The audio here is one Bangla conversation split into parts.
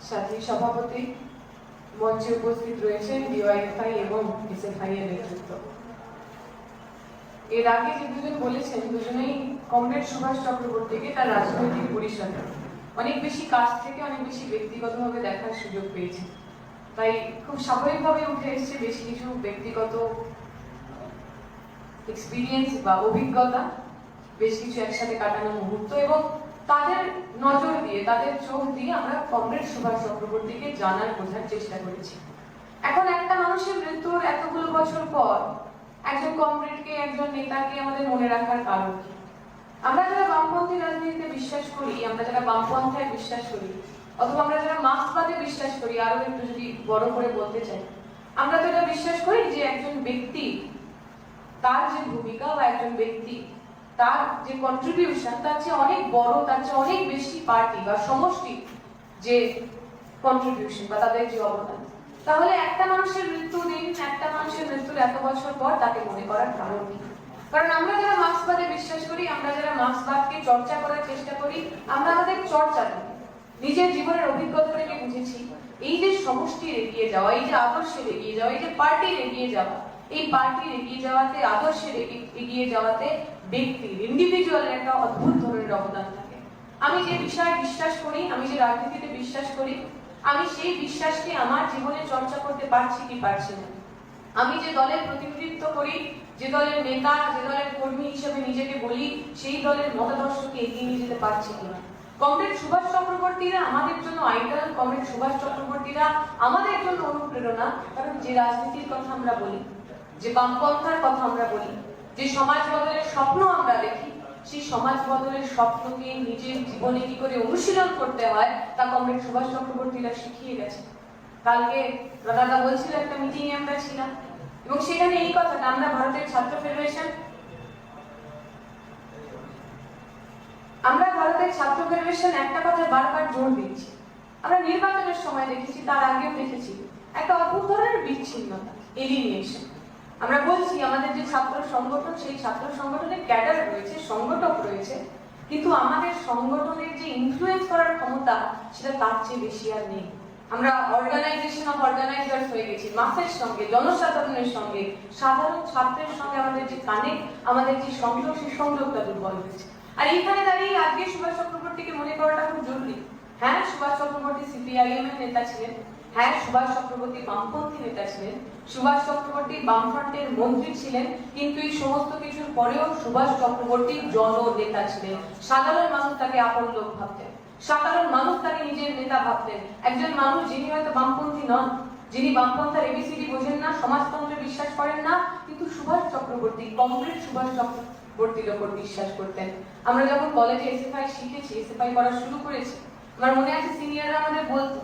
সাথী সভাপতি, মঞ্চে উপস্থিত রয়েছেন ডিওয়াইএফআই এবং এসএফআই এর নেতৃত্ব। এর আগে যে দুজন বলেছেন দুজনেই কমরেড সুভাষ চক্রবর্তীকে তার রাজনৈতিক পরিসরে অনেক বেশি কাছ থেকে অনেক বেশি ব্যক্তিগতভাবে দেখার সুযোগ পেয়েছে, তাই খুব স্বাভাবিকভাবে উঠে এসেছে বেশ কিছু ব্যক্তিগত এক্সপিরিয়েন্স বা অভিজ্ঞতা, বেশ কিছু একসাথে কাটানো মুহূর্ত এবং তাদের নজর দিয়ে তাদের চোখ দিয়ে আমরা কমরেড সুভাষ চক্রবর্তীকে জানার বোঝার চেষ্টা করেছি। এখন একটা মানুষের মৃত্যুর এতগুলো বছর পর একজন কমরেডকে, একজন নেতাকে আমাদের মনে রাখার কারণ কি? আমরা যারা বামপন্থী রাজনীতিতে বিশ্বাস করি, আমরা যারা বামপন্থায় বিশ্বাস করি, অথবা আমরা যারা মার্ক্সবাদে বিশ্বাস করি, আরো একটু যদি বড় করে বলতে চাই, আমরা তো এটা বিশ্বাস করি যে একজন ব্যক্তি তার যে ভূমিকা বা একজন ব্যক্তি তার যে কন্ট্রিবিউশন তার চেয়ে অনেক বড়, তার চেয়ে অনেক বেশি পার্টি বা সমষ্টি যে কন্ট্রিবিউশন বা তাদের যে অবদান। তাহলে একটা মানুষের মৃত্যুদিন, একটা মানুষের মৃত্যুর এত বছর পর তাকে মনে করার কারণ কি? কারণ আমরা যারা মার্ক্সবাদে বিশ্বাস করি, আমরা যারা মার্ক্সবাদকে চর্চা করার চেষ্টা করি, আমরা আমাদের চর্চা নিজের জীবনের অভিজ্ঞতা থেকে বুঝেছি এই যে সমষ্টির এগিয়ে যাওয়া, এই যে আদর্শের এগিয়ে যাওয়া, এই যে পার্টির এগিয়ে যাওয়া, এই পার্টির এগিয়ে যাওয়াতে, আদর্শের এগিয়ে যাওয়াতে ব্যক্তির, ইন্ডিভিজুয়ালের একটা অদ্ভুত ধরনের অবদান থাকে। আমি যে বিষয়ে বিশ্বাস করি, আমি যে রাজনীতিতে বিশ্বাস করি, আমি সেই বিশ্বাসকে আমার জীবনে চর্চা করতে পারছি কি পারছি না। আমি যে দলের প্রতিনিধিত্ব করি, যে দলের নেতা, যে দলের কর্মী হিসেবে নিজেকে বলি, সেই দলের মতাদর্শকে এগিয়ে নিয়ে যেতে পারছি কিনা। কমরেড সুভাষ চক্রবর্তীরা আমাদের জন্য আইডল, কমরেড সুভাষ চক্রবর্তীরা আমাদের জন্য অনুপ্রেরণা। কারণ যে রাজনীতির কথা আমরা বলি, যে বামপন্থার কথা আমরা বলি, যে সমাজ বদলের স্বপ্ন আমরা দেখি, সেই সমাজ বদলের স্বপ্নকে নিজের জীবনে কি করে অনুশীলন করতে হয় তা কমরেড সুভাষ চক্রবর্তীরা শিখিয়ে গেছে। কালকে দাদা বলছিল একটা মিটিং এ আমরা ছিলাম এবং সেখানে এই কথাটা, আমরা ভারতের ছাত্র ফেডারেশন একটা কথা বারবার জোর দিচ্ছি। আমরা নির্বাচনের সময় দেখেছি, তার আগেও দেখেছি একটা অদ্ভুত ধরনের বিচ্ছিন্নতা, এলিমিনেশন। আমরা বলছি আমাদের যে ছাত্র সংগঠন, সেই ছাত্র সংগঠনের ক্যাডার রয়েছে, সংগঠক রয়েছে, কিন্তু আমাদের সংগঠনের যে ইনফ্লুয়েন্স করার ক্ষমতা সেটা তার চেয়ে বেশি আর নেই। আমরা অর্গানাইজেশন অফ অর্গানাইজার হয়ে গেছি, মাসের সঙ্গে, জনসাধারণের সঙ্গে, সাধারণ ছাত্রের সঙ্গে আমাদের যে কানেক্ট, আমাদের যে সংযোগ, সেই সংযোগটা দুর্বল হয়েছে। আর এইখানে দাঁড়িয়ে আজকে সুভাষ চক্রবর্তীকে মনে করাটা খুব জরুরি। হ্যাঁ, সুভাষ চক্রবর্তী সিপিআইএম এর নেতা ছিলেন, হ্যাঁ সুভাষ চক্রবর্তী বামপন্থী নেতা ছিলেন, সুভাষ চক্রবর্তী বামফ্রন্টের মন্ত্রী ছিলেন, কিন্তু এই সমস্ত কিছুর পরেও সুভাষ চক্রবর্তী জননেতা ছিলেন। সাধারণ মানুষ তাকে আপন লোক ভাবতেন, সাধারণ মানুষ তাকে নিজের নেতা ভাবতেন। একজন মানুষ যিনি হয়তো বামপন্থী নন, যিনি বামপন্থার এবিসিডি বোঝেন না, সমাজতন্ত্রে বিশ্বাস করেন না, কিন্তু সুভাষ চক্রবর্তী, কমরেড সুভাষ চক্রবর্তীর ওপর বিশ্বাস করতেন। আমরা যখন কলেজে এসএফআই শিখেছি, এসএফআই করা শুরু করেছি, আমার মনে আছে সিনিয়ররা আমাদের বলতো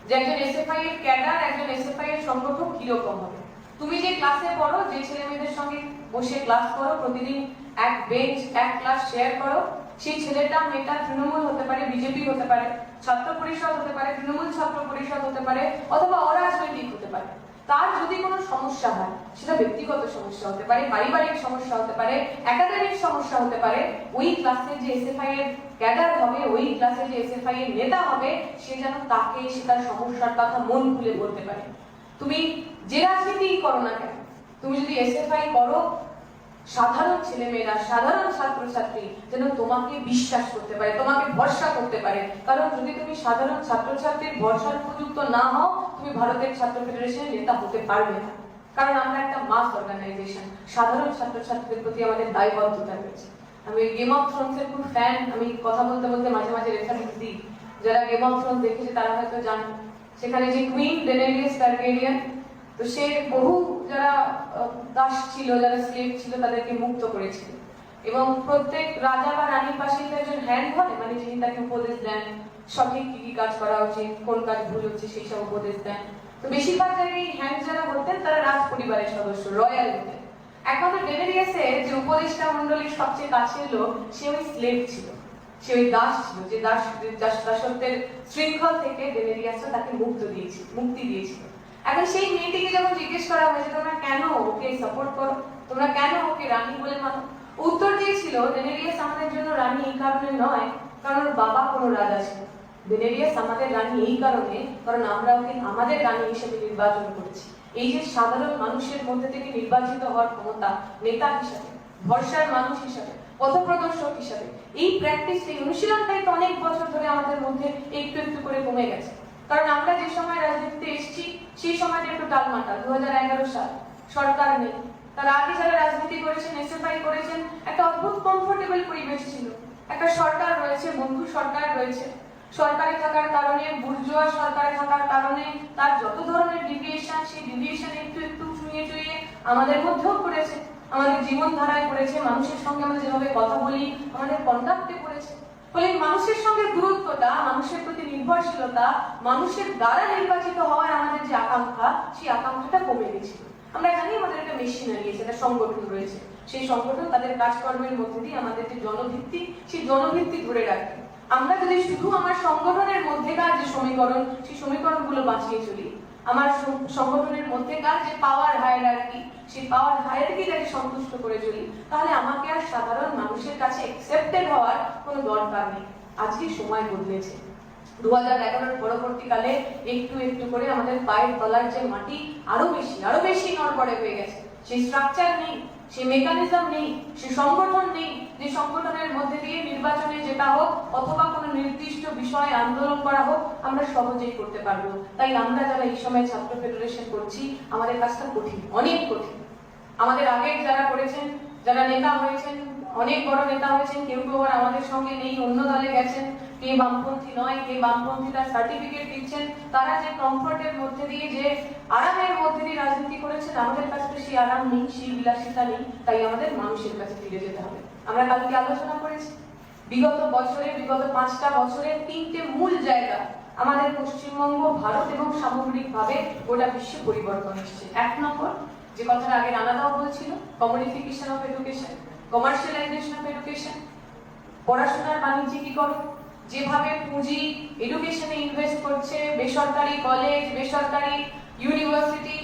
যে একজন এসএফআই এর ক্যাডার, একজন এসএফআই এর সংগঠক কিরকম হবে। তুমি যে ক্লাসে পড়ো, যে ছেলে মেয়েদের সঙ্গে বসে ক্লাস করো, প্রতিদিন এক বেঞ্চ, এক ক্লাস শেয়ার করো, সেই ছেলেটা মেয়েটা তৃণমূল হতে পারে, বিজেপি হতে পারে, ছাত্র পরিষদ হতে পারে, তৃণমূল ছাত্র পরিষদ হতে পারে, অথবা অরাজনৈতিক হতে পারে। তার যদি কোনো সমস্যা হয়, সেটা ব্যক্তিগত সমস্যা হতে পারে, পারিবারিক সমস্যা হতে পারে, একাডেমিক সমস্যা হতে পারে, ওই ক্লাসে যে এসএফআই এর ক্যাডার হবে, ওই ক্লাসে যে এসএফআই এর নেতা হবে, সে যেন তাকে সে তার সমস্যার কথা মন খুলে বলতে পারে। তুমি যে রাজনীতি করো না কেন, তুমি যদি এসএফআই করো, সাধারণ ছেলেমেয়েরা, সাধারণ ছাত্রছাত্রী যেন তোমাকে বিশ্বাস করতে পারে, তোমাকে ভরসা করতে পারে। কারণ যদি তুমি সাধারণ ছাত্রছাত্রীর ভরসার উপযুক্ত না হও, তুমি ভারতের ছাত্র ফেডারেশনের নেতা হতে পারবে না। কারণ আমরা একটা মাস অর্গানাইজেশন, সাধারণ ছাত্রছাত্রীদের প্রতি আমাদের দায়বদ্ধতা রয়েছে। আমি গেম অফ থ্রোনস এর খুব ফ্যান, আমি কথা বলতে বলতে মাঝে মাঝে রেফারেন্স দিই। যারা গেম অফ থ্রোনস দেখেছে তারা হয়তো জানেন, সেখানে যে কুইন ডেনেরিয়াস টারগেরিয়ান, তো সে বহু যারা দাস ছিল, যারা স্লেভ ছিল, তাদেরকে মুক্ত করেছিল এবং প্রত্যেক রাজা বা রানীর পাশে একজন হ্যান্ড হয়, মানে যিনি তাকে উপদেশ দেন, সঠিক কি কি কাজ করা উচিত, কোন কাজ ভুল হচ্ছে সেই সব উপদেশ দেন। তো বেশিরভাগ জায়গায় হ্যান্ড যারা হতেন তারা রাজ পরিবারের সদস্য, রয়্যাল হতেন। একমাত্র ডেনেরিয়াসে যে উপদেষ্টা মন্ডলীর সবচেয়ে কাছের লোক, সে ওই স্লেভ ছিল, সে ওই দাস ছিল, যে দাসত্বের শৃঙ্খল থেকে ডেনেরিয়াসরা তাকে মুক্তি দিয়েছিল। এখন সেই মেয়েটিকে যখন জিজ্ঞেস করা হয়েছে তোমরা কেন ওকে সাপোর্ট করো, তোমরা কেন ওকে রানী বলে মানো, উত্তর দিয়েছিল ডেনেরিয়াস আমাদের জন্য রানী এই কারণে নয় কারণ ওর বাবা কোনো রাজা ছিল, বেনেডিয়াস আমাদের রানী এই কারণে, কারণ আমরা ওকে আমাদের রানী হিসেবে নির্বাচন করেছি। এই যে সাধারণ মানুষের মধ্যে থেকে নির্বাচিত হওয়ার ক্ষমতা, নেতা হিসাবে, ভরসার মানুষ হিসাবে, পথপ্রদর্শক হিসাবে, এই প্র্যাকটিস, এই অনুশীলনটাই তো অনেক বছর ধরে আমাদের মধ্যে একটু একটু করে কমে গেছে। কারণ আমরা যে সময় রাজনীতিতে এসেছি সেই সময়টা একটু টালমাটাল। 2011 সাল, সরকার নেই। তার আগে যারা রাজনীতি করেছেন, এসএফআই করেছেন, একটা অদ্ভুত কমফোর্টেবল পরিবেশ ছিল। একটা সরকার রয়েছে, বন্ধু সরকার রয়েছে। সরকারে থাকার কারণে, বুর্জোয়া সরকারে থাকার কারণে তার যত ধরনের ডিভিয়েশন, সেই ডিভিয়েশন একটু একটু চুইয়ে চুইয়ে আমাদের মধ্যেও পড়েছে, আমাদের জীবনধারায় পড়েছে, মানুষের সঙ্গে আমরা যেভাবে কথা বলি, আমাদের কন্ডাক্টে পড়েছে। ফলে মানুষের সঙ্গে দূরত্বটা, মানুষের প্রতি নির্ভরশীলতা, মানুষের দ্বারা নির্বাচিত হওয়ার আমাদের যে আকাঙ্ক্ষা, সেই আকাঙ্ক্ষাটা কমে গেছিল। আমরা জানি আমাদের একটা মেশিনারি আছে, একটা সংগঠন রয়েছে। সেই সংগঠন তাদের কাজকর্মের মধ্যে দিয়ে আমাদের যে জনভিত্তি, সেই জনভিত্তি ধরে রাখে। আমরা যদি শুধু আমার সংগঠনের মধ্যেকার যে সমীকরণ, সেই সমীকরণগুলো বাঁচিয়ে চলি, আমার সংগঠনের মধ্যেকার যে পাওয়ার হায়ারার্কি, সেই পাওয়ার হায়ারার্কিটাকে সন্তুষ্ট করে চলি, তাহলে আমাকে আর সাধারণ মানুষের কাছে অ্যাকসেপ্টেড হওয়ার কোনো দরকার নেই। আজকে সময় বদলেছে। 2011 পরবর্তীকালে একটু একটু করে আমাদের পায়ের তলার যে মাটি আরো বেশি নড়বড়ে হয়ে গেছে। সেই স্ট্রাকচার নেই, সেই মেকানিজম নেই, সেই সংগঠন নেই, যে সংগঠনের মধ্যে দিয়ে নির্বাচনে যেটা হোক অথবা কোনো নির্দিষ্ট বিষয়ে আন্দোলন করা হোক আমরা সহজেই করতে পারবো। তাই আমরা যারা এই সময় ছাত্র ফেডারেশন করছি, আমাদের কাজটা কঠিন, অনেক কঠিন। আমাদের আগে যারা করেছেন, যারা নেতা হয়েছেন, অনেক বড় নেতা হয়েছেন, কেউ কেউ আর আমাদের সঙ্গে নেই, অন্য দলে গেছেন, কে বামপন্থী নয়, কে বামপন্থী তার সার্টিফিকেট দিচ্ছেন, তারা যে কমফোর্টের মধ্যে দিয়ে, যে আরামের মধ্যে দিয়ে রাজনীতি করেছেন, আমাদের কাছে তো সেই আরাম নেই, সেই বিলাসিতা নেই। তাই আমাদের মানুষের কাছে ফিরে যেতে হবে। আমরা কালকে আলোচনা করেছি বিগত 5টা বছরে 3টে মূল জায়গা আমাদের পশ্চিমবঙ্গ, ভারত এবং সামগ্রিকভাবে গোটা বিশ্বে পরিবর্তন এসেছে। 1 নম্বর, যে কথাটা আগে রানাদাও বলছিল, commodification of education, commercialization of education, পড়াশোনার বাণিজ্যিকীকরণ। যেভাবে পুঁজি এডুকেশনে ইনভেস্ট করছে, বেসরকারি কলেজ, বেসরকারি ইউনিভার্সিটি,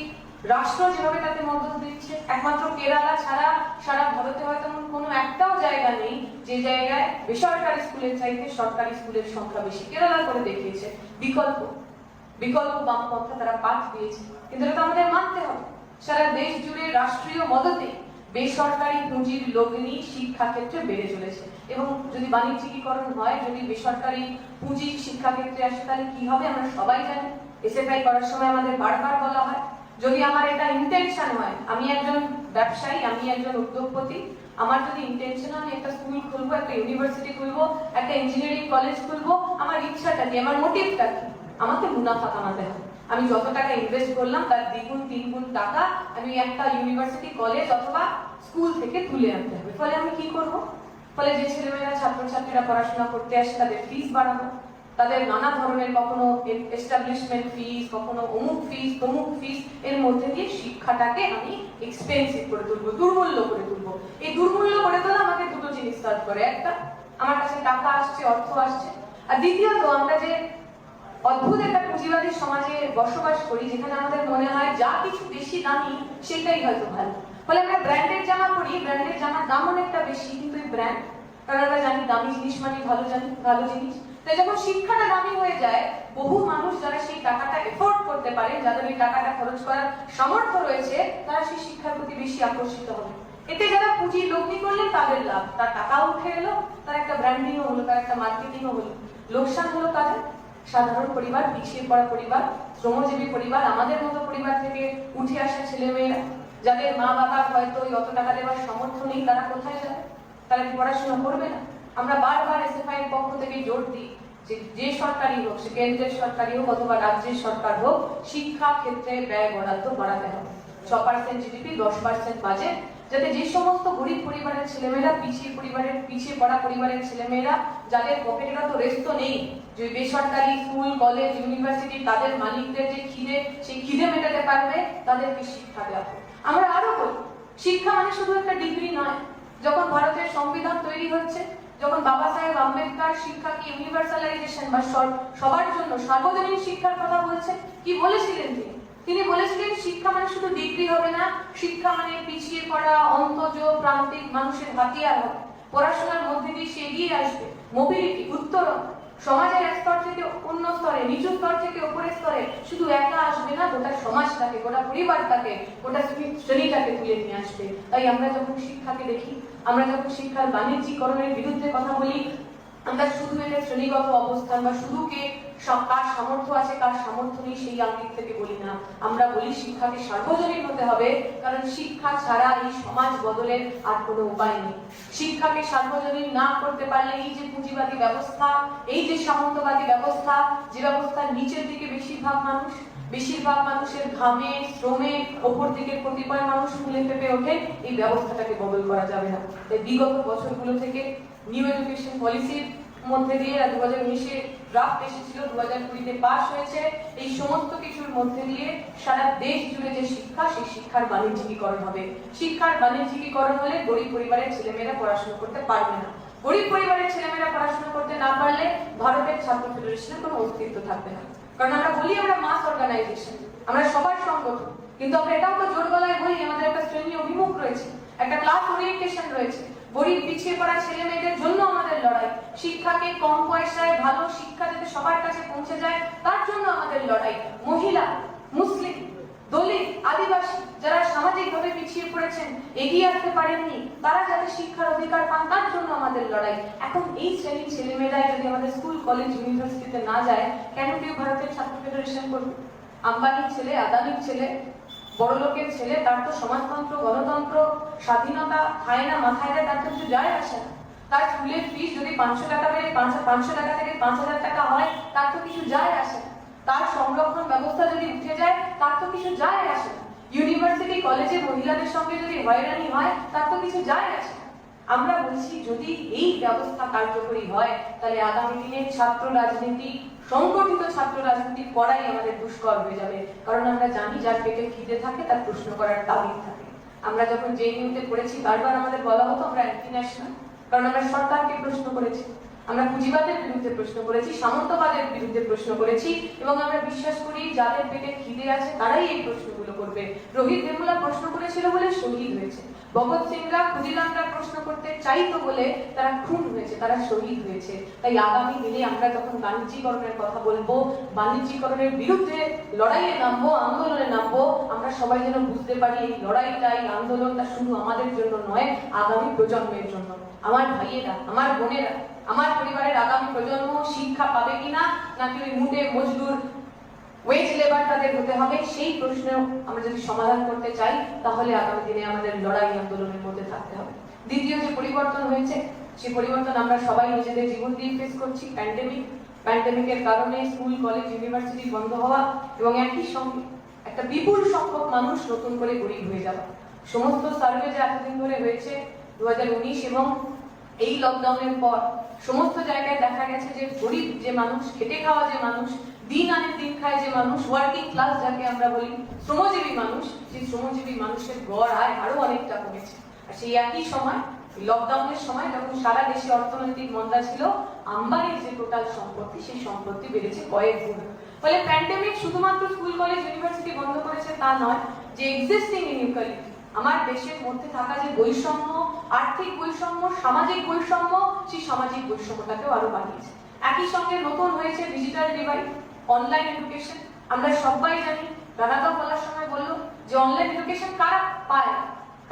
রাষ্ট্র যেভাবে তাতে মদত দিচ্ছে, একমাত্র কেরালা ছাড়া সারা ভারতে হয়তো কোনো একটাও জায়গা নেই যে জায়গায় বেসরকারি স্কুলের চাইতে সরকারি স্কুলের সংখ্যা বেশি। কেরালা করে দেখিয়েছে। বিকল্প বামপন্থা তারা পাঠ দিয়েছে, কিন্তু এটা আমাদের মানতে হবে। সারা দেশ জুড়ে রাষ্ট্রীয় মদতে বেসরকারি পুঁজির লগ্নি শিক্ষা ক্ষেত্রে বেড়ে চলেছে। এবং যদি বাণিজ্যিকীকরণ হয়, যদি বেসরকারি পুঁজি শিক্ষা ক্ষেত্রে আসে, তাহলে কি হবে আমরা সবাই জানি। এসএফআই করার সময় আমাদের বারবার বলা হয়, যদি আমার এটা ইন্টেনশন হয়, আমি একজন ব্যবসায়ী, আমি একজন উদ্যোগপতি, আমার যদি ইন্টেনশন হয় আমি একটা স্কুল খুলবো, একটা ইউনিভার্সিটি খুলবো, একটা ইঞ্জিনিয়ারিং কলেজ খুলবো, আমার ইচ্ছাটা কি, আমার মোটিভটা কি? আমাকে মুনাফা কামাতে হবে। আমি যত টাকা ইনভেস্ট করলাম তার 2 গুণ টাকা আমি একটা ইউনিভার্সিটি, কলেজ অথবা স্কুল থেকে তুলে আনতে হবে। ফলে আমি কি করব? ফলে যে ছেলেমেয়েরা, ছাত্রছাত্রীরা পড়াশোনা করতে আসে তাদের ফিস বাড়াবো, তাদের নানা ধরনের কখনো এস্টাবলিশমেন্ট ফিস, কখনো অমুক ফিস, তমুক ফিস, এর মধ্যে দিয়ে শিক্ষাটাকে আমি এক্সপেন্সিভ করে তুলবো, দুর্মূল্য করে তুলবো। এই দুর্মূল্য করে তোলা আমাকে দুটো জিনিস কাজ করে। একটা, আমার কাছে টাকা আসছে, অর্থ আসছে। আর দ্বিতীয়ত, আমরা যে অদ্ভুত একটা পুঁজিবাদী সমাজে বসবাস করি, যেখানে আমাদের মনে হয় যা কিছু বেশি দামি সেটাই হয়তো ভালো। ফলে আমরা ব্র্যান্ডের জামা পরি, ব্র্যান্ডের জামার দাম অনেকটা বেশি, কিন্তু এই ব্র্যান্ড, কারণ আমরা জানি দামি জিনিস মানে ভালো জিনিস। তাই যখন শিক্ষাটা দামি হয়ে যায়, বহু মানুষ যারা সেই টাকাটা এফোর্ড করতে পারে, যাদের ওই টাকাটা খরচ করার সামর্থ্য রয়েছে, তারা সেই শিক্ষার প্রতি বেশি আকর্ষিত হবে। এতে যারা পুঁজি লগ্নি করলেন তাদের লাভ, তার টাকাও উঠে এলো, তার একটা ব্র্যান্ডিংও হলো, তার একটা মার্কেটিংও হলো। লোকসান হলো তাদের, সাধারণ পরিবার, পিছিয়ে পড়া পরিবার, শ্রমজীবী পরিবার, আমাদের মতো পরিবার থেকে উঠে আসা ছেলেমেয়েরা, যাদের মা বাবার হয়তো অত টাকা দেওয়ার সামর্থ্য নেই, তারা কোথায় যাবে? তারা কি পড়াশোনা করবে না? আমরা বারবার এসএফআই এর পক্ষ থেকে জোর দিই যে সরকারি হোক, সে কেন্দ্রের সরকারি হোক অথবা রাজ্যের সরকার হোক, শিক্ষা ক্ষেত্রে ব্যয় বরাদ্দ বাড়াতে হবে। 6% জিডিপি, 10% বাজেট, যাতে যে সমস্ত গরিব পরিবারের ছেলেমেয়েরা, পিছিয়ে পড়া পরিবারের ছেলেমেয়েরা, যাদের পকেটের তো রেস্ট নেই, যে বেসরকারি স্কুল, কলেজ, ইউনিভার্সিটি, তাদের মালিকদের যে খিদে, সেই খিদে মেটাতে পারবে, তাদেরকে শিক্ষা দেওয়া হবে। আমরা আরো বলি, শিক্ষা মানে শুধু একটা ডিগ্রি নয়। যখন ভারতের সংবিধান তৈরি হচ্ছে, যখন বাবা সাহেব আম্বেদকর শিক্ষাকে ইউনিভার্সালাইজেশন বা সবার জন্য সার্বজনীন শিক্ষার কথা বলছেন, কি বলেছিলেন তিনি বলেছিলেন শিক্ষা মানে শুধু ডিগ্রি হবে না, শিক্ষা মানে পিছিয়ে পড়া, অন্তজ, প্রান্তিক মানুষের হাতিয়ার হবে। পড়াশোনার মধ্যে দিয়ে সে এগিয়ে আসবে, মোবিলিটি, উত্তরণ, সমাজের এক স্তর থেকে অন্য স্তরে, নিচু স্তর থেকে উপরের স্তরে শুধু একা আসবে না, গোটা সমাজটাকে, গোটা পরিবারটাকে, গোটা শ্রেণীটাকে তুলে নিয়ে আসবে। তাই আমরা যখন শিক্ষাকে দেখি, আমরা যখন শিক্ষার বাণিজ্যিকরণের বিরুদ্ধে কথা বলি, আমরা শুধু এটা শ্রেণীগত অবস্থান বা শুধু কে কার সামর্থ্য আছে কার সামর্থ্য নেই সেই আঙ্গিক থেকে বলি না। আমরা বলি শিক্ষাকে সার্বজনীন হতে হবে, কারণ শিক্ষা ছাড়া এই সমাজ বদলের আর কোনো উপায় নেই। শিক্ষাকে সার্বজনীন না করতে পারলে এই যে পুঁজিবাদী ব্যবস্থা, এই যে সামন্তবাদী ব্যবস্থা, যে ব্যবস্থার নিচের দিকে বেশিরভাগ মানুষের ঘামে শ্রমে ওপর দিকে কতিপয় মানুষ ফুলে ফেপে ওঠে, এই ব্যবস্থাটাকে বদল করা যাবে না। তাই বিগত বছরগুলো থেকে নিউ এডুকেশন পলিসির মধ্যে দিয়ে 2019-এ ড্রাফট এসেছিল, 2020-তে পাস হয়েছে, এই সমস্ত কিছুর মধ্যে দিয়ে সারা দেশ জুড়ে যে শিক্ষা, সেই শিক্ষার বাণিজ্যিকীকরণ হবে। শিক্ষার বাণিজ্যিকীকরণ হলে গরিব পরিবারের ছেলেমেয়েরা পড়াশোনা করতে পারবে না। গরিব পরিবারের ছেলেমেয়েরা পড়াশোনা করতে না পারলে ভারতের ছাত্র ফেডারেশনের কোনো অস্তিত্ব থাকবে না। কারণ আমরা বলি আমরা মাস অর্গানাইজেশন, আমরা সবার সংগঠন, কিন্তু আমরা এটাও তো জোর গলায় বলি আমাদের একটা শ্রেণী অভিমুখ রয়েছে, একটা ক্লাস ওরিয়েন্টেশন রয়েছে। গরিব পিছিয়ে পড়া ছেলে মেয়েদের জন্য আমাদের লড়াই, শিক্ষাকে কম পয়সায় ভালো শিক্ষা যাতে সবার কাছে পৌঁছে যায় তার জন্য আমাদের লড়াই। মহিলা, মুসলিম, দলিত, আদিবাসী যারা সামাজিকভাবে পিছিয়ে পড়েছেন, এগিয়ে আসতে পারেননি, তারা যাতে শিক্ষার অধিকার পান তার জন্য আমাদের লড়াই। এখন এই শ্রেণীর ছেলেমেয়েরাই যদি আমাদের স্কুল কলেজ ইউনিভার্সিটিতে না যায়, কেন কেউ ভারতের ছাত্র ফেডারেশন করবে? আম্বানির ছেলে, আদানির ছেলে, বড় লোকের ছেলে, তার তো সমাজতন্ত্র, গণতন্ত্র, স্বাধীনতা খায় না মাথায় দেয়, তার তো কিছু যায় আসে না। তার স্কুলের ফিস যদি 500 টাকা থেকে 5,000 টাকা হয়, তার তো কিছু যায় আসে না। তার সংরক্ষণ ব্যবস্থা যদি উঠে যায়, তার তো কিছু যায় আসে না। ইউনিভার্সিটি কলেজে মহিলাদের সঙ্গে যদি হয়রানি হয়, তার তো কিছু যায় আসে না। আমরা বলছি যদি এই ব্যবস্থা কার্যকরী হয়, তাহলে আগামী দিনে ছাত্র রাজনীতি, সংগঠিত ছাত্র রাজনীতি করাই আমাদের দুষ্কর হয়ে যাবে। কারণ আমরা জানি যার পেটে খিদে থাকে তার প্রশ্ন করার তাগিদ থাকে। আমরা যখন জেএনইউতে পড়েছি বারবার আমাদের বলা হতো আমরা অ্যান্টি ন্যাশনাল, কারণ আমরা সরকারকে প্রশ্ন করেছি, আমরা পুঁজিবাদের বিরুদ্ধে প্রশ্ন করেছি, সামন্তবাদের বিরুদ্ধে প্রশ্ন করেছি, এবং আমরা বিশ্বাস করি যাদের পেটে খিদে আছে তারাই এই প্রশ্নগুলো করবে। রোহিত ভেমুলা প্রশ্ন করেছিল বলে শহীদ হয়েছে, ভগৎ সিংরা, ক্ষুদিরামরা প্রশ্ন করতে চাইতো বলে তারা খুন হয়েছে, তারা শহীদ হয়েছে। তাই আগামী দিনে আমরা যখন বাণিজ্যিকরণের কথা বলবো, বাণিজ্যিকরণের বিরুদ্ধে লড়াইয়ে নামবো, আন্দোলনে নামবো, আমরা সবাই যেন বুঝতে পারি এই লড়াইটা, এই আন্দোলনটা শুধু আমাদের জন্য নয়, আগামী প্রজন্মের জন্য। আমার ভাইয়েরা, আমার বোনেরা, আমার পরিবারের আগামী প্রজন্ম শিক্ষা পাবে কিনা, নাকি ওই মুটে মজদুর ওয়েজ লেবার তাদের হতে হবে, সেই প্রশ্ন আমরা যদি সমাধান করতে চাই, তাহলে আগামী দিনে আমাদের লড়াই আন্দোলনের মধ্যে থাকতে হবে। দ্বিতীয় যে পরিবর্তন হয়েছে, সেই পরিবর্তন আমরা সবাই নিজেদের জীবন দিয়ে ফেস করছি। প্যান্ডেমিকের কারণে স্কুল কলেজ ইউনিভার্সিটি বন্ধ হওয়া, এবং একই সঙ্গে একটা বিপুল সংখ্যক মানুষ নতুন করে গরিব হয়ে যাওয়া। সমস্ত সার্ভে যে এতদিন ধরে হয়েছে 2019 এবং এই লকডাউনের পর সমস্ত জায়গায় দেখা গেছে যে গরিব যে মানুষ, খেটে খাওয়া যে মানুষ, দিন আনে দিন খায় যে মানুষ, ওয়ার্কিং ক্লাস যাকে আমরা বলি, শ্রমজীবী মানুষ, সেই শ্রমজীবী মানুষের গড় আয় আরো অনেকটা কমেছে। আর সেই একই সময় লকডাউনের সময় যখন সারা দেশে অর্থনৈতিক মন্দা ছিল, আম্বানির যে টোটাল সম্পত্তি, সেই সম্পত্তি বেড়েছে কয়েক গুণ। ফলে প্যান্ডেমিক শুধুমাত্র স্কুল কলেজ ইউনিভার্সিটি বন্ধ করেছে তা নয়, যে এক্সিস্টিং ইনইকুয়ালিটি, আমার দেশের মধ্যে থাকা যে বৈষম্য, আর্থিক বৈষম্য, সামাজিক বৈষম্য, সেই সামাজিক বৈষম্যটাকেও আরো বাড়িয়েছে। একই সঙ্গে নতুন হয়েছে ডিজিটাল ডিভাইড, অনলাইন এডুকেশন। আমরা সবাই জানি, রানাদা বলার সময় বললো যে অনলাইন এডুকেশন কারা পায় না,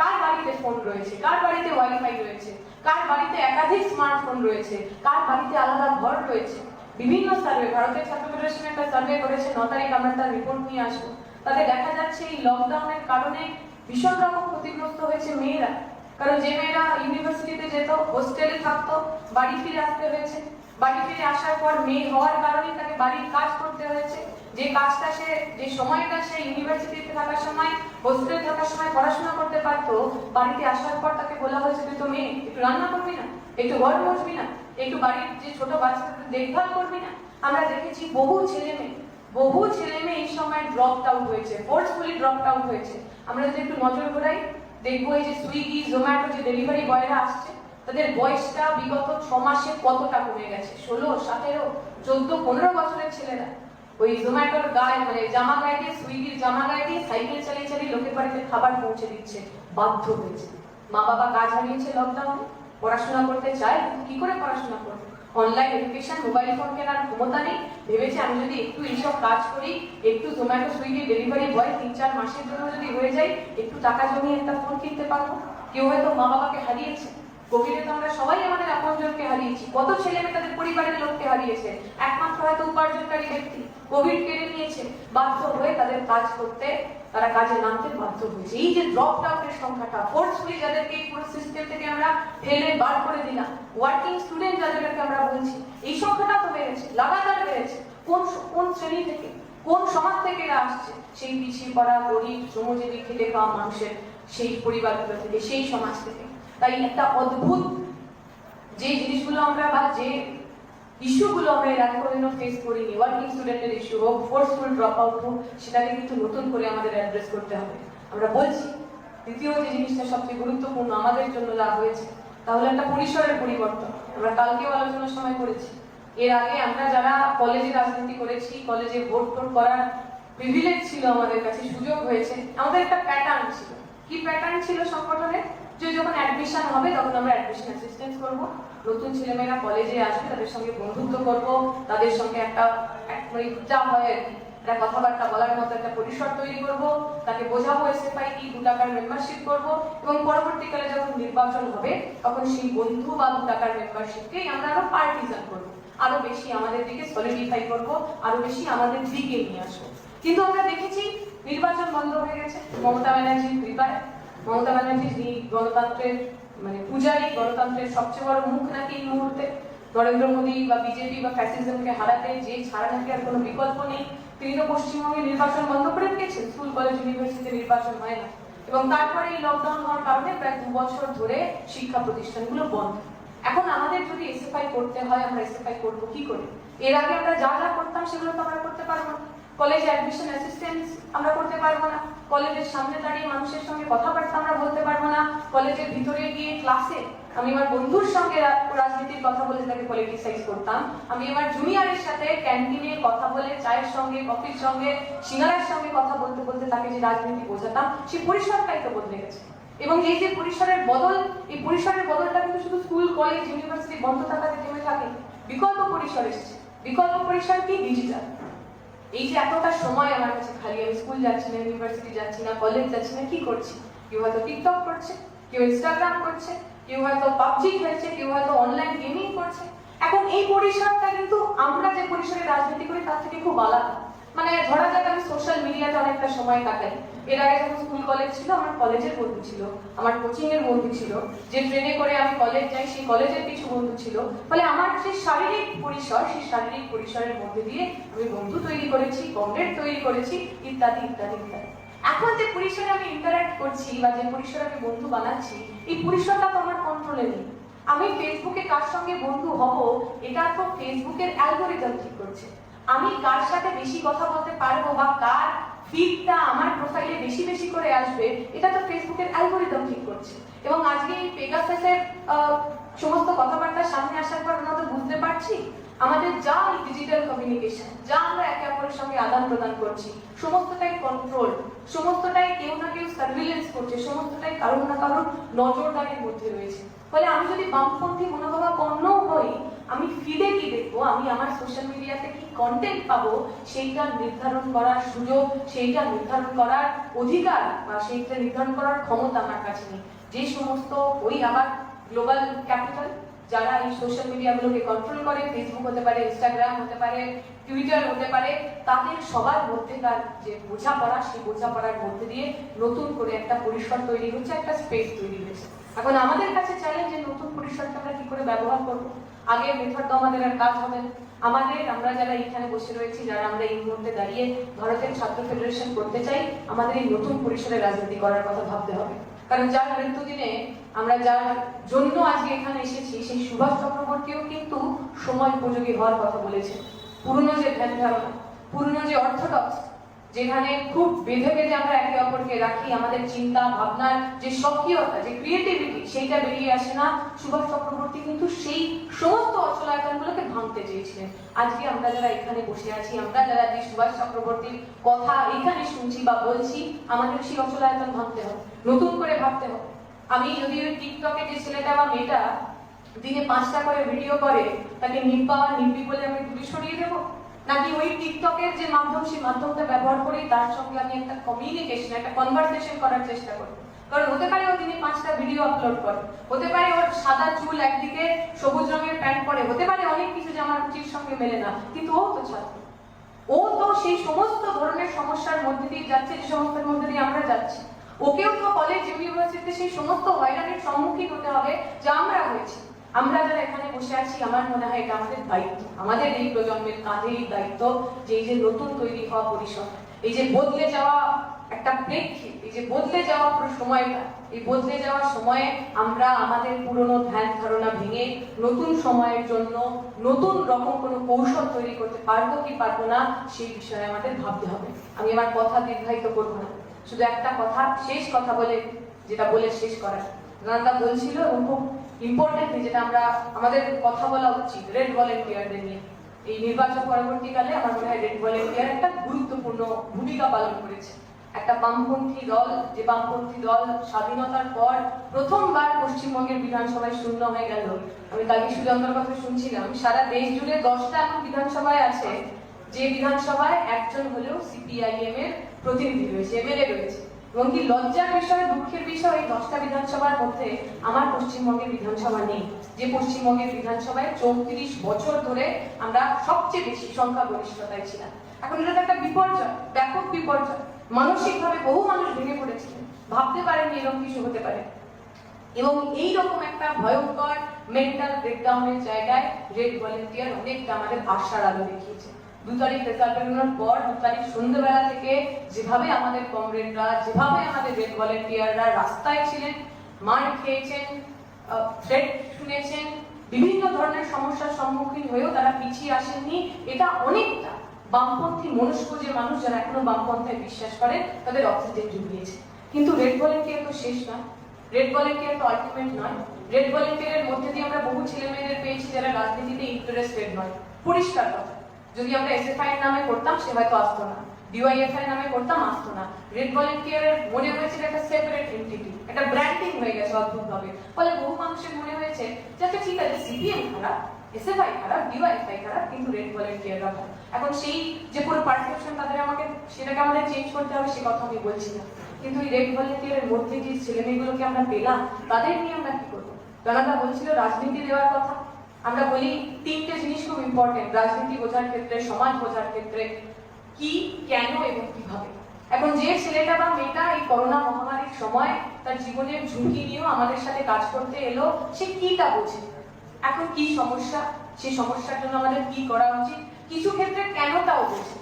কার বাড়িতে ফোন রয়েছে, কার বাড়িতে ওয়াইফাই রয়েছে, কার বাড়িতে একাধিক স্মার্টফোন রয়েছে, কার বাড়িতে আলাদা ঘর রয়েছে। বিভিন্ন সার্ভে, ভারতের ছাত্র ফেডারেশন একটা সার্ভে করেছে, 9 তারিখ আমরা তার রিপোর্ট নিয়ে আসবো। তাতে দেখা যাচ্ছে এই লকডাউনের কারণে ভীষণ রকম ক্ষতিগ্রস্ত হয়েছে মেয়েরা। কারণ যে মেয়েরা ইউনিভার্সিটিতে যেত, হোস্টেলে থাকতো, বাড়ি ফিরে আসতে হয়েছে। বাড়ি ফিরে আসার পর মেয়ে হওয়ার কারণে তাকে বাড়ির কাজ করতে হয়েছে। যে কাজটা সে, যে সময়টা সে ইউনিভার্সিটিতে থাকার সময়, হোস্টেলে থাকার সময় পড়াশোনা করতে পারতো, বাড়িতে আসার পর তাকে বলা হয়েছে তুই তো মেয়ে, একটু রান্না করবি না, একটু ঘর মুছবি না, একটু বাড়ির যে ছোট বাচ্চাদের দেখভাল করবি না। আমরা দেখেছি বহু ছেলে মেয়ে এই সময় ড্রপড আউট হয়েছে, ফোর্সফুলি ড্রপড আউট হয়েছে। আমরা যদি একটু নজর ঘোরাই, দেখবো এই যে সুইগি, জোম্যাটো যে ডেলিভারি বয়রা আসছে, তাদের বয়সটা বিগত 6 মাসে কতটা কমে গেছে। 16, 17, 14, 15 বছরের ছেলেরা ওই জোম্যাটোর গায়ে, মানে জামা গায়ে দিয়ে, সুইগির জামা গায়ে দিয়ে সাইকেল চালিয়ে চালিয়ে লোকের বাড়িতে খাবার পৌঁছে দিচ্ছে, বাধ্য হয়েছে। মা বাবা কাজ হারিয়েছে লকডাউনে, পড়াশোনা করতে চায়, কি করে পড়াশোনা করবে? অনলাইন এডুকেশন, মোবাইল ফোন কেনার ক্ষমতা নেই, ভেবেছে আমি যদি একটু এইসব কাজ করি, একটু জোম্যাটো সুইগি ডেলিভারি বয় 3-4 মাসের জন্য যদি হয়ে যায়, একটু টাকা জমিয়ে একটা ফোন কিনতে পারবো। কেউ হয়তো মা বাবাকে হারিয়েছে, কোভিডে তো আমরা সবাই আমাদের আপনজনকে হারিয়েছি, কত ছেলে মেয়ে তাদের পরিবারের লোককে হারিয়েছে, একমাত্র হয়তো উপার্জনকারী ব্যক্তি কোভিড কেড়ে নিয়েছে, বাধ্য হয়ে তাদের কাজ করতে, তারা কাজে নামতে বাধ্য হয়েছে। এই যে ড্রপ আউটের সংখ্যাটা, ফোর্সফুলি যাদেরকে এই পুরো সিস্টেম থেকে আমরা ফেলে বার করে দিলাম, ওয়ার্কিং স্টুডেন্ট যাদেরকে আমরা বলছি, এই সংখ্যাটা তো বেড়েছে, লাগাতার বেড়েছে। কোন শ্রেণী থেকে, কোন সমাজ থেকে এরা আসছে? সেই পিছিয়ে পড়া, গরিব, শ্রমজীবী, খেটে খাওয়া মানুষের সেই পরিবারগুলো থেকে, সেই সমাজ থেকে। তাই একটা অদ্ভুত যে জিনিসগুলো আমরা বা যে ইস্যুগুলো আমরা এর আগে কোনোদিনও ফেস করিনি, ওয়ার্কিং স্টুডেন্টের ইস্যু হোক, ফোর্সফুল ড্রপ আউট হোক, সেটাকে কিন্তু নতুন করে আমাদের অ্যাড্রেস করতে হবে। আমরা বলছি দ্বিতীয় যে জিনিসটা সবচেয়ে গুরুত্বপূর্ণ আমাদের জন্য যা হয়েছে, তাহলে একটা পরিসরের পরিবর্তন। আমরা কালকেও আলোচনার সময় করেছি, এর আগে আমরা যারা কলেজে রাজনীতি করেছি, কলেজে ভোট করার প্রিভিলেজ ছিল আমাদের কাছে, সুযোগ হয়েছে, আমাদের একটা প্যাটার্ন ছিল। কি প্যাটার্ন ছিল সংগঠনে? যে যখন অ্যাডমিশন হবে তখন আমরা অ্যাডমিশন অ্যাসিস্ট্যান্স করব, নতুন ছেলেমেয়েরা কলেজে আসবে, তাদের সঙ্গে বন্ধুত্ব করব, তাদের সঙ্গে একটা যা হয় আর কি, একটা কথাবার্তা বলার মতো একটা পরিসর তৈরি করব, তাকে বোঝাবো এসএফআই কি, 2 টাকার মেম্বারশিপ করব, এবং পরবর্তীকালে যখন নির্বাচন হবে তখন সেই বন্ধু বা 2 টাকার মেম্বারশিপকেই আমরা আরো পার্টিজান করব, আরো বেশি আমাদের দিকে সলিডিফাই করব, আরো বেশি আমাদের দিকে নিয়ে আসবো। কিন্তু আমরা দেখেছি নির্বাচন বন্ধ হয়ে গেছে মমতা ব্যানার্জির কৃপায়। মমতা ব্যানার্জি যিনি গণতন্ত্রের পূজারী, গণতন্ত্রের সবচেয়ে বড় মুখ নাকি এই মুহূর্তে, নরেন্দ্র মোদী বা বিজেপি বা ফ্যাসিজমকে হারাতে যে ছাড়া নাকি আর কোনো বিকল্প নেই, তিনি তো পশ্চিমবঙ্গে নির্বাচন বন্ধ করে দিয়েছেন, স্কুল কলেজ ইউনিভার্সিটিতে নির্বাচন হয় না, এবং তারপরে এই লকডাউন হওয়ার কারণে প্রায় 2 বছর ধরে শিক্ষা প্রতিষ্ঠানগুলো বন্ধ। এখন আমাদের যদি এসএফআই করতে হয়, আমরা এসএফআই করবো কি করে? এর আগে আমরা যা যা করতাম সেগুলো তো আমরা করতে পারবো না। কলেজে অ্যাডমিশন অ্যাসিস্ট্যান্স আমরা করতে পারবো না, কলেজের সামনে দাঁড়িয়ে মানুষের সঙ্গে কথাবার্তা আমরা বলতে পারবো না, কলেজের ভিতরে গিয়ে ক্লাসে আমি আমার বন্ধুর সঙ্গে রাজনীতির কথা বলে তাকে পলিটিক্সাইজ করতাম, আমি আমার জুনিয়রের সাথে ক্যান্টিনে কথা বলে চায়ের সঙ্গে, কফির সঙ্গে, সিঙ্গারার সঙ্গে কথা বলতে বলতে তাকে যে রাজনীতি বোঝাতাম, সেই পরিসরটাই তো বদলে গেছে। এবং এই যে পরিসরের বদল, এই পরিসরের বদলটা কিন্তু শুধু স্কুল কলেজ ইউনিভার্সিটি বন্ধ থাকাতে থেমে থাকে, বিকল্প পরিসর এসেছে। বিকল্প পরিসর কি? ডিজিটাল। এই যে এতটা সময় আমার কাছে খালি, আমি স্কুল যাচ্ছি না, ইউনিভার্সিটি যাচ্ছি না, কলেজ যাচ্ছি না, কি করছি? কেউ হয়তো টিকটক করছে, কেউ ইনস্টাগ্রাম করছে, কেউ হয়তো পাবজি খেলছে, কেউ হয়তো অনলাইন গেমিং করছে। এখন এই পরিসরটা কিন্তু আমরা যে পরিসরে রাজনীতি করি তার থেকে খুব আলাদা। মানে ধরা যাক আমি সোশ্যাল মিডিয়াতে অনেকটা সময় কাটাই, এর আগে যখন স্কুল কলেজ ছিল আমার কলেজের বন্ধু ছিল, আমার কোচিং এর বন্ধু ছিল, যে ট্রেনে করে আমি কলেজ যাই সেই কলেজের কিছু বন্ধু ছিল, ফলে আমার যে শারীরিক পরিসর, সেই শারীরিক পরিসরের মধ্যে দিয়ে আমি বন্ধু তৈরি করেছি, কমরেড তৈরি করেছি, ইত্যাদি ইত্যাদি ইত্যাদি। এখন যে পরিসরে আমি ইন্টারঅ্যাক্ট করছি বা যে পরিসরে আমি বন্ধু বানাচ্ছি, এই পরিসরটা তো আমার কন্ট্রোলে নেই। আমি ফেসবুকে কার সঙ্গে বন্ধু হব এটা তো ফেসবুকের অ্যালগোরিদম ঠিক করছে। আমি কার সাথে বেশি কথা বলতে পারবো বা কার ফিডটা আমার প্রোফাইলে বেশি বেশি করে আসবে, এটা তো ফেসবুকের অ্যালগোরিদম ঠিক করছে। এবং আজকে এই পেগাসাসের সমস্ত কথাবার্তা সামনে আসার পর আমরা তো বুঝতে পারছি আমাদের যা ডিজিটাল কমিউনিকেশন, যা আমরা একে অপরের সঙ্গে আদান প্রদান করছি, সমস্তটাই কন্ট্রোল, সমস্তটাই কেউ না কেউ সার্ভিলেন্স করছে, সমস্তটাই কারোর না কারোর নজরদারির মধ্যে রয়েছে। ফলে আমি যদি বামপন্থী মনোভাবাপন্ন হই, আমি ফিডে কি দেখবো, আমি আমার সোশ্যাল মিডিয়াতে কি কন্টেন্ট পাবো, সেইটা নির্ধারণ করার সুযোগ, সেইটা নির্ধারণ করার অধিকার বা সেইটা নির্ধারণ করার ক্ষমতা আমার কাছে নেই। যে সমস্ত ওই আবার গ্লোবাল ক্যাপিটাল যারা এই সোশ্যাল মিডিয়াগুলোকে কন্ট্রোল করে, ফেসবুক হতে পারে, ইনস্টাগ্রাম হতে পারে, টুইটার হতে পারে, তাদের সবার মধ্যেকার যে বোঝাপড়া, সেই বোঝাপড়ার মধ্যে দিয়ে নতুন করে একটা পরিসর তৈরি হচ্ছে, একটা স্পেস তৈরি হয়েছে। এখন আমাদের কাছে চ্যালেঞ্জ যে নতুন পরিসরটা আমরা কি করে ব্যবহার করবো। আগের মেথড তো আমাদের আর কাজ হবে না। আমরা যারা এখানে বসে রয়েছি, যারা আমরা এই মুহূর্তে দাঁড়িয়ে ভারতের ছাত্র ফেডারেশন করতে চাই, আমাদের এই নতুন পরিসরে রাজনীতি করার কথা ভাবতে হবে। কারণ যার মৃত্যুদিনে আমরা যার জন্য আজকে এখানে এসেছি, সেই সুভাষ চক্রবর্তীও কিন্তু সময় উপযোগী হওয়ার কথা বলেছে। পুরনো যে ধ্যান ধারণা, পুরনো যে অর্থোডক্স, যেখানে খুব বেঁধে বেঁধে আমরা একে অপরকে রাখি, আমাদের চিন্তা ভাবনার যে সক্রিয়তা, যে ক্রিয়েটিভিটি, সেইটা বেরিয়ে আসে না। সুভাষ চক্রবর্তী কিন্তু সেই সমস্ত অচলায়তনগুলোকে ভাঙতে চেয়েছিলেন। আজকে আমরা যারা এখানে বসে আছি, আমরা যারা যে সুভাষ চক্রবর্তীর কথা এখানে শুনছি বা বলছি, আমাদের সেই অচলায়তন ভাঙতে হবে, নতুন করে ভাবতে হবে। আমি যদি ওই টিকটকে যে ছেলেটা বা মেয়েটা দিনে 5টা করে ভিডিও করে তাকে নিব্বা বা নিব্বি বলে আমি দূরে সরিয়ে দেবো, নাকি ওই টিকটকের যে মাধ্যম সেই মাধ্যমটা ব্যবহার করেই তার সঙ্গে আমি একটা কমিউনিকেশন, একটা কনভারসেশন করার চেষ্টা করবো। কারণ হতে পারে ও দিনে 5টা ভিডিও আপলোড করে, হতে পারে ওর সাদা চুল একদিকে সবুজ রঙের প্যান্ট পরে, হতে পারে অনেক কিছু যে আমার রুচির সঙ্গে মেলে না, কিন্তু ও তো ছাত্র, ও তো সেই সমস্ত ধরনের সমস্যার মধ্যে দিয়ে যাচ্ছে যে সমস্যার মধ্যে দিয়ে আমরা যাচ্ছি। ওকেও তো কলেজ ইউনিভার্সিটিতে সেই সমস্ত হয়রানির সম্মুখীন হতে হবে যা আমরা হয়েছি। আমরা যারা এখানে বসে আছি, আমার মনে হয় এটা আমাদের দায়িত্ব, আমাদের এই প্রজন্মের কাঁধে এই দায়িত্ব যে এই যে নতুন তৈরি হওয়া পরিসর, এই যে বদলে যাওয়া একটা প্রেক্ষিত, এই যে বদলে যাওয়া পুরো সময়টা, এই বদলে যাওয়ার সময়ে আমরা আমাদের পুরনো ধ্যান ধারণা ভেঙে নতুন সময়ের জন্য নতুন রকম কোনো কৌশল তৈরি করতে পারবো কি পারবো না সেই বিষয়ে আমাদের ভাবতে হবে। আমি এবার কথা দীর্ঘায়িত করবো না, শুধু একটা কথা, শেষ কথা বলে যেটা বলে শেষ করার রানাদা বলছিল এবং খুব ইম্পর্টেন্ট, যেটা আমরা আমাদের কথা বলা উচিত রেড ভলেন্টিয়ারদের নিয়ে। এই নির্বাচন পরবর্তীকালে আমার মনে হয় রেড ভলেন্টিয়ার একটা গুরুত্বপূর্ণ ভূমিকা পালন করেছে। একটা বামপন্থী দল, যে বামপন্থী দল স্বাধীনতার পর প্রথমবার পশ্চিমবঙ্গের বিধানসভায় শূন্য হয়ে গেল। আমি কালী সুজন্তার কথা শুনছিলাম, সারা দেশ জুড়ে 10টা এখন বিধানসভায় আছে, যে বিধানসভায় একজন হলেও সিপিআইএম এর প্রতিনিধি রয়েছে, এমএলএ রয়েছে। এবং কি লজ্জার বিষয়, দুঃখের বিষয়, এই 10টা বিধানসভার মধ্যে আমার পশ্চিমবঙ্গের বিধানসভা নেই, যে পশ্চিমবঙ্গের বিধানসভায় 34 বছর ধরে আমরা সবচেয়ে বেশি সংখ্যাগরিষ্ঠতায় ছিলাম। এখন এটা একটা বিপর্যয়, ব্যাপক বিপর্যয়। মানসিকভাবে বহু মানুষ ভেঙে পড়েছিলেন, ভাবতে পারেননি এরকম কিছু হতে পারে। এবং এইরকম একটা ভয়ঙ্কর মেন্টাল ব্রেকডাউনের জায়গায় রেড ভলেন্টিয়ার অনেকটা আমাদের আশার আলো দেখিয়েছে। 2 তারিখ রেজাল্ট বেরোনোর পর 2 তারিখ সন্ধ্যেবেলা থেকে যেভাবে আমাদের কমরেডরা, যেভাবে আমাদের রেড ভলেন্টিয়াররা রাস্তায় ছিলেন, মার খেয়েছেন, থ্রেট শুনেছেন, বিভিন্ন ধরনের সমস্যার সম্মুখীন হয়েও তারা পিছিয়ে আসেননি। এটা অনেকটা বামপন্থী মনস্ক যে মানুষ যারা এখনো বামপন্থায় বিশ্বাস করে তাদের অক্সিজেন জুগিয়েছে। কিন্তু রেড ভলেন্টিয়ার তো শেষ নয়, রেড ভলেন্টিয়ার তো আলটিমেট নয়। রেড ভলেন্টিয়ারের মধ্যে দিয়ে আমরা বহু ছেলে মেয়েদের পেয়েছি যারা রাজনীতিতে ইন্টারেস্টেড নয়। পরিষ্কার কথা, যদি আমরা এসএফআই নামে করতাম সে হয়তো আসতো না, ডিওয়াইএফআই নামে করতাম আসতো না। রেড ভলেন্টিয়ারের মনে হয়েছে একটা সেপারেট এন্টিটি, একটা ব্র্যান্ডিং হয়ে গেছে অদ্ভুতভাবে। ফলে বহু মানুষের মনে হয়েছে যে আচ্ছা ঠিক আছে, সিপিএম খারাপ, এসএফআই খারাপ, ডিওয়াইএফআই খারাপ, কিন্তু রেড ভলেন্টিয়াররা ভালো। এখন সেই যে পুরো পারসেপশন তাদের সেটাকে আমাদের চেঞ্জ করতে হবে, সে কথা আমি বলছি না। কিন্তু এই রেড ভলেন্টিয়ারের মধ্যে যে ছেলেমেয়েগুলোকে আমরা পেলাম, তাদের নিয়ে আমরা কি করবো? রানাদা বলছিল রাজনীতি দেওয়ার কথা। আমরা বলি 3টে জিনিস খুব ইম্পর্টেন্ট রাজনীতি বোঝার ক্ষেত্রে, সমাজ বোঝার ক্ষেত্রে, কি, কেন এবং কিভাবে। এখন যে ছেলেটা বা মেয়েটা এই করোনা মহামারীর সময় তার জীবনের ঝুঁকি নিয়েও আমাদের সাথে কাজ করতে এলো, সে কিটা বোঝে, এখন কি সমস্যা, সেই সমস্যার জন্য আমাদের কি করা উচিত, কিছু ক্ষেত্রে কেনটাও বোঝে।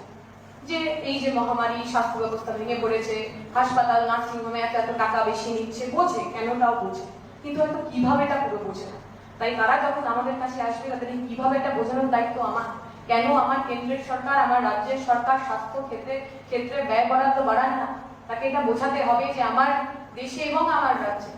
যে এই যে মহামারী, স্বাস্থ্য ব্যবস্থা ভেঙে পড়েছে, হাসপাতাল নার্সিং হোমে এত টাকা বেশি নিচ্ছে, বোঝে, কেনটাও বোঝে, কিন্তু হয়তো কিভাবেটা পুরো বোঝে না। তাই তারা যখন আমাদের কাছে আসবে তাদের কিভাবে এটা বোঝানোর দায়িত্ব আমার। কেন আমার কেন্দ্রের সরকার, আমার রাজ্যের সরকার স্বাস্থ্য ক্ষেত্রে ব্যয় বরাদ্দ বাড়ান না, তাকে এটা বোঝাতে হবে যে আমার দেশে এবং আমার রাজ্যে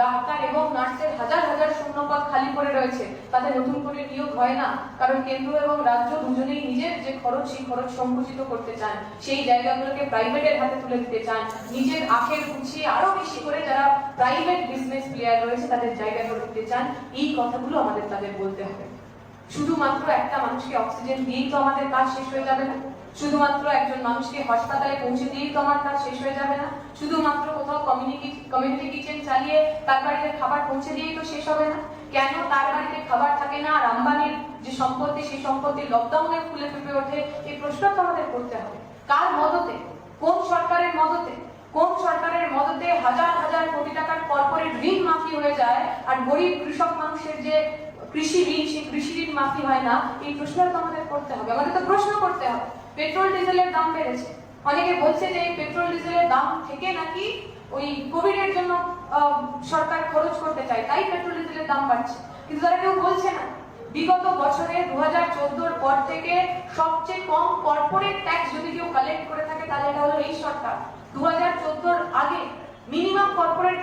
ডাক্তার এবং নার্সের হাজার হাজার শূন্যপদ খালি পড়ে রয়েছে, তাদের নতুন করে নিয়োগ হয় না, কারণ কেন্দ্র এবং রাজ্য দুজনেই নিজের যে খরচ, সেই খরচ সংকুচিত করতে চান, সেই জায়গাগুলোকে প্রাইভেটের হাতে তুলে দিতে চান, নিজের আখের গুছিয়ে আরো বেশি করে যারা প্রাইভেট বিজনেস প্লেয়ার রয়েছে তাদের জায়গা করে দিতে চান। এই কথাগুলো আমাদের তাদের বলতে হবে। শুধুমাত্র একটা মানুষকে অক্সিজেন দিয়েই তো আমাদের কাজ শেষ হয়ে যাবে না, শুধুমাত্র একজন মানুষকে হাসপাতালে পৌঁছে দিয়েই তো আমার কাজ শেষ হয়ে যাবে না, শুধুমাত্র কোথাও কমিউনিটি কিচেন চালিয়ে তার বাড়িতে খাবার পৌঁছে দিয়েই তো শেষ হবে না। কেন তার বাড়িতে খাবার থাকে না আর আম্বানির যে সম্পত্তি, সেই সম্পত্তি লকডাউনে ফুলে ফেপে ওঠে, এই প্রশ্ন তো আমাদের করতে হবে। কার মদতে, কোন সরকারের মদতে, কোন সরকারের মদতে হাজার হাজার কোটি টাকার কর্পোরেট ঋণ মাফি হয়ে যায় আর গরিব কৃষক মানুষের যে কৃষি ঋণ, সেই কৃষি ঋণ মাফি হয় না? এই প্রশ্নটা তো আমাদের করতে হবে, আমাদের তো প্রশ্ন করতে হবে। পেট্রোল ডিজেলের দাম বেড়েছে, অনেকে বলছে যে এই পেট্রোল ডিজেলের দাম থেকে নাকি ওই কোভিড এর জন্য সরকার খরচ করতে চায়, তাই পেট্রোল ডিজেলের দাম বাড়ছে, কিন্তু তারা কেউ বলছে না বিগত বছরে 2014 পর থেকে সবচেয়ে কম কর্পোরেট ট্যাক্স যদি কেউ কালেক্ট করে থাকে তাহলে এটা হলো এই সরকার। 2014 আগে মিনিমাম কর্পোরেট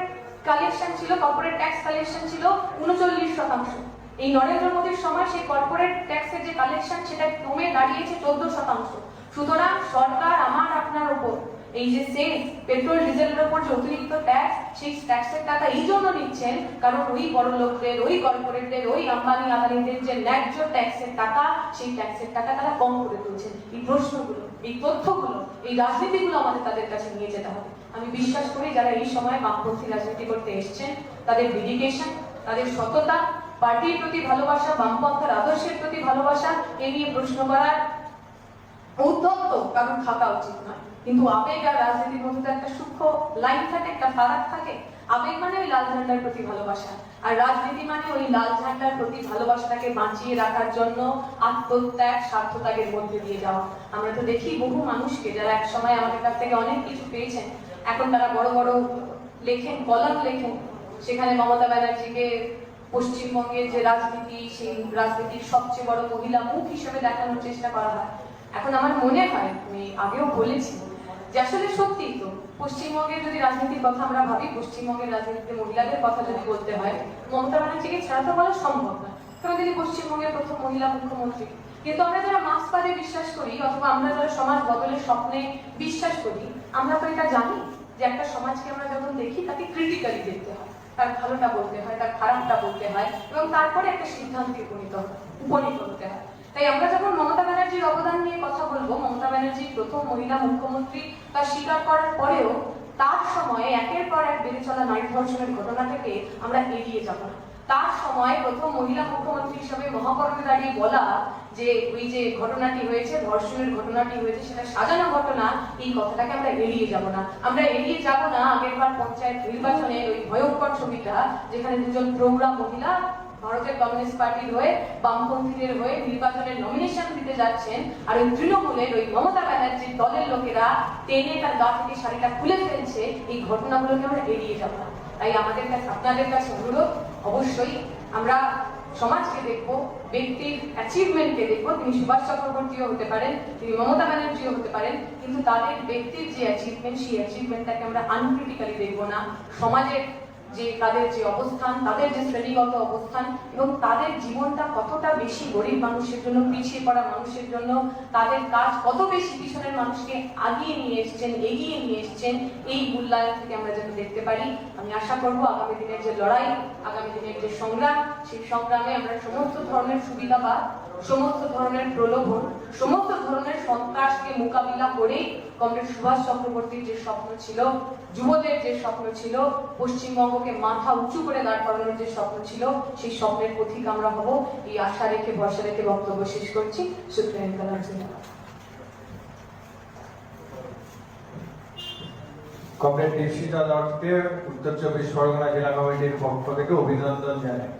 কালেকশন ছিল, কর্পোরেট ট্যাক্স কালেকশন ছিল 39%। এই নরেন্দ্র মোদীর সময় সেই কর্পোরেট ট্যাক্সের যে কালেকশন সেটা কমে দাঁড়িয়েছে 14%। সুতরাং সরকার আমার আপনার উপর এই যে সেস পেট্রোল ডিজেলের উপর যে অতিরিক্ত ট্যাক্স, সেই ট্যাক্সের টাকা এই জন্য নিচ্ছেন কারণ ওই বড় লোকদের, ওই কর্পোরেটদের, ওই আম্বানি আদানিদের যে ন্যায্য ট্যাক্সের টাকা, সেই ট্যাক্সের টাকা তারা কম করে তুলছেন। এই প্রশ্নগুলো, এই তথ্যগুলো, এই রাজনীতিগুলো আমাদের তাদের কাছে নিয়ে যেতে হবে। আমি বিশ্বাস করি যারা এই সময় বামপন্থী রাজনীতি করতে এসছেন, তাদের ডেডিকেশন, তাদের সততা, পার্টির প্রতি ভালোবাসা, বামপন্থার আদর্শের প্রতি ভালোবাসা, এ নিয়ে প্রশ্ন করার উদ্ধত্ত কারণ থাকা উচিত নয়। কিন্তু আবেগ আর রাজনীতির মধ্যে তো একটা সূক্ষ্ম লাইন থাকে, একটা ফারাক থাকে। আবেগ মানে ওই লাল ঝান্ডার প্রতি ভালোবাসা, আর রাজনীতি মানে ওই লাল ঝান্ডার প্রতি ভালোবাসাটাকে বাঁচিয়ে রাখার জন্য আত্মত্যাগ, স্বার্থত্যাগের মধ্যে দিয়ে যাওয়া। আমরা তো দেখি বহু মানুষকে যারা এক সময় আমাদের কাছ থেকে অনেক কিছু পেয়েছেন, এখন তারা বড় বড় লেখেন, কলাম লেখেন, সেখানে মমতা ব্যানার্জিকে পশ্চিমবঙ্গের যে রাজনীতি, সেই রাজনীতির সবচেয়ে বড় মহিলা মুখ হিসেবে দেখানোর চেষ্টা করা হয়। এখন আমার মনে হয়, আমি আগেও বলেছি যে আসলে সত্যি তো পশ্চিমবঙ্গের যদি রাজনীতির কথা আমরা ভাবি, পশ্চিমবঙ্গের রাজনীতিতে মহিলাদের কথা যদি বলতে হয়, মমতা ব্যানার্জিকে ছাড়া তো বলা সম্ভব না, কারণ তিনি পশ্চিমবঙ্গের প্রথম মহিলা মুখ্যমন্ত্রী। কিন্তু আমরা যারা মার্ক্সবাদে বিশ্বাস করি, অথবা আমরা যারা সমাজ বদলের স্বপ্নে বিশ্বাস করি, আমরা তো এটা জানি যে একটা সমাজকে আমরা যখন দেখি তাকে ক্রিটিক্যালি দেখতে হয়, তার ভালোটা বলতে হয়, তার খারাপটা বলতে হয়, এবং তারপরে একটা সিদ্ধান্তে উপনীত হতে হয়। তাই আমরা যখন মমতা ব্যানার্জির অবদান নিয়ে কথা বলবো, মমতা ব্যানার্জি প্রথম মহিলা মুখ্যমন্ত্রী তা স্বীকার করার পরেও তার সময়ে একের পর এক বেড়ে চলা নারী ধর্ষণের ঘটনাটাকে আমরা এড়িয়ে যাব না। তার সময় প্রথম মহিলা মুখ্যমন্ত্রী হিসেবে মহাকরণে দাঁড়িয়ে বলা যে ওই যে ঘটনাটি হয়েছে, ধর্ষণের ঘটনাটি হয়েছে, সেটা সাজানো ঘটনা, এই কথাটাকে আমরা এড়িয়ে যাব না। আমরা এড়িয়ে যাব না আগেরবার পঞ্চায়েত নির্বাচনের ওই ভয়ঙ্কর ছবিটা, যেখানে দুজন প্রৌঢ়া মহিলা ভারতের কমিউনিস্ট পার্টির হয়ে, বামপন্থীদের হয়ে নির্বাচনের নমিনেশন দিতে যাচ্ছেন, আর ওই তৃণমূলের ওই মমতা ব্যানার্জির দলের লোকেরা টেনে তার গা থেকে শাড়িটা খুলে ফেলছে। এই ঘটনাগুলোকে আমরা এড়িয়ে যাব না। তাই আমাদের কাছে, আপনাদের কাছে অনুরোধ, অবশ্যই আমরা সমাজকে দেখবো, ব্যক্তির অ্যাচিভমেন্টকে দেখবো। তিনি সুভাষ চক্রবর্তীও হতে পারেন, তিনি মমতা ব্যানার্জিও হতে পারেন, কিন্তু তাদের ব্যক্তির যে অ্যাচিভমেন্ট, সেই অ্যাচিভমেন্টটাকে আমরা আনক্রিটিক্যালি দেখবো না। সমাজের যে তাদের যে অবস্থান, তাদের যে শ্রেণীগত অবস্থান, এবং তাদের জীবনটা কতটা বেশি গরিব মানুষের জন্য, পিছিয়ে পড়া মানুষের জন্য, তাদের কাজ কত বেশি পিছনের মানুষকে আগিয়ে নিয়ে এসছেন, এগিয়ে নিয়ে এসছেন, এই মূল্যায়ন থেকে আমরা যেন দেখতে পারি। আমি আশা করবো আগামী দিনের যে লড়াই, আগামী দিনের যে সংগ্রাম, সেই সংগ্রামে আমরা সমস্ত ধরনের সুবিধাবাদ, সমস্ত ধরনের প্রলোভন, সমস্ত ধরনের সন্ত্রাসকে মোকাবিলা করে কমরেড সুভাষ চক্রবর্তীর যে স্বপ্ন ছিল, যুবদের যে স্বপ্ন ছিল, পশ্চিমবঙ্গকে মাথা উঁচু করে দাঁড় করানোর যে স্বপ্ন ছিল, সেই স্বপ্নের পথিক আমরা হব। এই আশা রেখে, ভরসা রেখে বক্তব্য শেষ করছি। শুক্রিয়া। কমরেড দীপশিতা দাসকে উত্তর চব্বিশ পরগনা জেলা কমিটির পক্ষ থেকে অভিনন্দন জানাই।